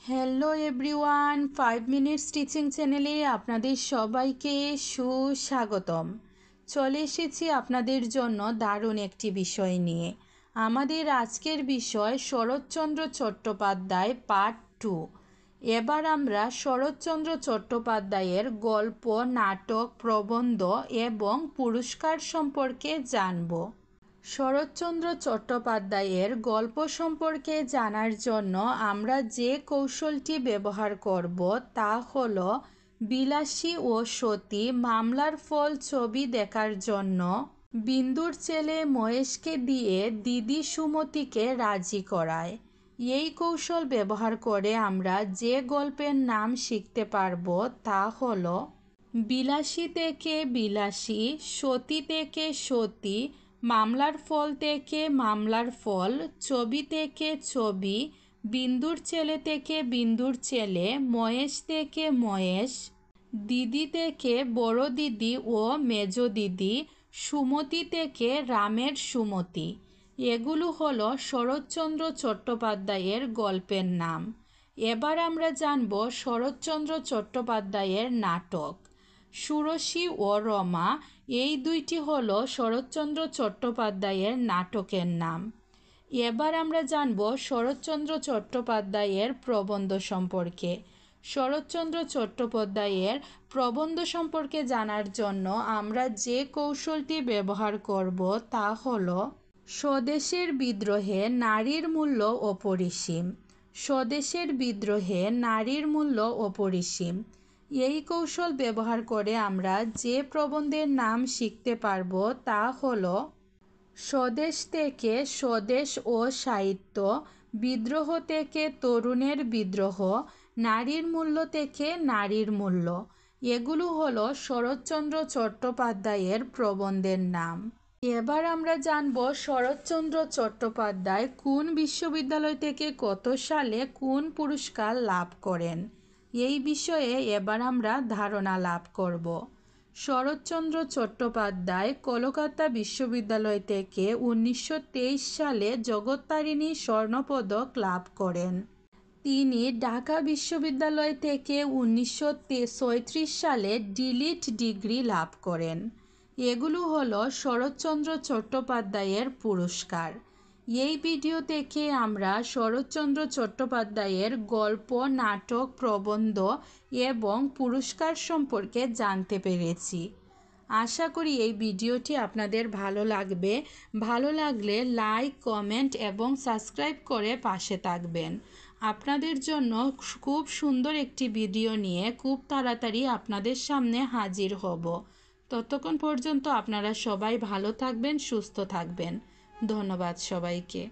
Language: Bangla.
হ্যালো এভরিওয়ান, 5 মিনিটস টিচিং চ্যানেলে আপনাদের সবাইকে সুস্বাগতম। চলে এসেছি আপনাদের জন্য দারুণ একটি বিষয় নিয়ে। আমাদের আজকের বিষয় শরৎচন্দ্র চট্টোপাধ্যায় পার্ট 2। এবার আমরা শরৎচন্দ্র চট্টোপাধ্যায়ের গল্প, নাটক, প্রবন্ধ এবং পুরস্কার সম্পর্কে জানব। শরৎচন্দ্র চট্টোপাধ্যায়ের গল্প সম্পর্কে জানার জন্য আমরা যে কৌশলটি ব্যবহার করব তা হল বিলাসী ও সতী মামলার ফল ছবি দেখার জন্য বিন্দুর ছেলে মহেশকে দিয়ে দিদি সুমতিকে রাজি করায়। এই কৌশল ব্যবহার করে আমরা যে গল্পের নাম শিখতে পারব তা হল বিলাসী থেকে বিলাসী, সতী থেকে সতী, মামলার ফল থেকে মামলার ফল, ছবি থেকে ছবি, বিন্দুর ছেলে থেকে বিন্দুর ছেলে, মহেশ থেকে মহেশ, দিদি থেকে বড় দিদি ও মেজ দিদি, সুমতি থেকে রামের সুমতি। এগুলো হলো শরৎচন্দ্র চট্টোপাধ্যায়ের গল্পের নাম। এবার আমরা জানব শরৎচন্দ্র চট্টোপাধ্যায়ের নাটক। সুরসী ও রমা এই দুইটি হলো শরৎচন্দ্র চট্টোপাধ্যায়ের নাটকের নাম। এবার আমরা জানব শরৎচন্দ্র চট্টোপাধ্যায়ের প্রবন্ধ সম্পর্কে। শরৎচন্দ্র চট্টোপাধ্যায়ের প্রবন্ধ সম্পর্কে জানার জন্য আমরা যে কৌশলটি ব্যবহার করব তা হল স্বদেশের বিদ্রোহে নারীর মূল্য অপরিসীম। স্বদেশের বিদ্রোহে নারীর মূল্য অপরিসীম। এই কৌশল ব্যবহার করে আমরা যে প্রবন্ধের নাম শিখতে পারব তা হল স্বদেশ থেকে স্বদেশ ও সাহিত্য, বিদ্রোহ থেকে তরুণের বিদ্রোহ, নারীর মূল্য থেকে নারীর মূল্য। এগুলো হলো শরৎচন্দ্র চট্টোপাধ্যায়ের প্রবন্ধের নাম। এবার আমরা জানব শরৎচন্দ্র চট্টোপাধ্যায় কোন বিশ্ববিদ্যালয় থেকে কত সালে কোন পুরস্কার লাভ করেন। এই বিষয়ে এবার আমরা ধারণা লাভ করব। শরৎচন্দ্র চট্টোপাধ্যায় কলকাতা বিশ্ববিদ্যালয় থেকে 1923 সালে জগত্তারিণী স্বর্ণপদক লাভ করেন। তিনি ঢাকা বিশ্ববিদ্যালয় থেকে 1936 সালে ডিলিট ডিগ্রি লাভ করেন। এগুলো হলো শরৎচন্দ্র চট্টোপাধ্যায়ের পুরস্কার। এই ভিডিও থেকে আমরা শরৎচন্দ্র চট্টোপাধ্যায়ের গল্প, নাটক, প্রবন্ধ এবং পুরস্কার সম্পর্কে জানতে পেরেছি। আশা করি এই ভিডিওটি আপনাদের ভালো লাগবে। ভালো লাগলে লাইক, কমেন্ট এবং সাবস্ক্রাইব করে পাশে থাকবেন। আপনাদের জন্য খুব সুন্দর একটি ভিডিও নিয়ে খুব তাড়াতাড়ি আপনাদের সামনে হাজির হব। ততক্ষণ পর্যন্ত আপনারা সবাই ভালো থাকবেন, সুস্থ থাকবেন। ধন্যবাদ সবাইকে।